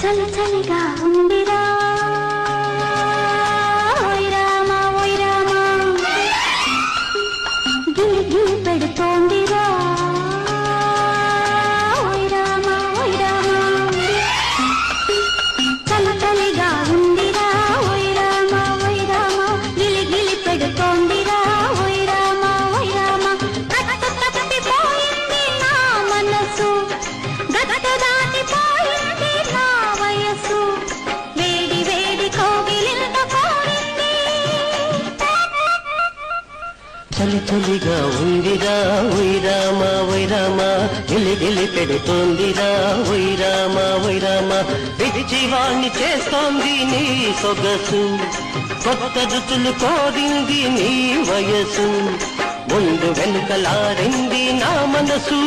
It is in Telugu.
చలి చలిగా ఉందిరా ఓయ్ రామా గిలి గిలి పెడుతోందిరా ఓయ్ రామా చలి చలిగా ఉందిరా ఓయ్ రామా గిలి గిలి పెడుతోందిరా ఓయ్ రామా కట్టు తప్పిపోయింది నా మనసు గట్టు దాటిపోయింది నా వయసు వేడి వేడి కోగిలింత కోరింది చలి చలిగా ఉందిరా ఓయ్ రామా గిలి గిలి పెడుతోందిరా ఓయ్ రామా పిచ్చివాణ్ణి చేస్తోంది నీ సొగసు కొత్త రుచులు కోరింది నీ వయసు ముందు వెనుకలాడింది నా మనసు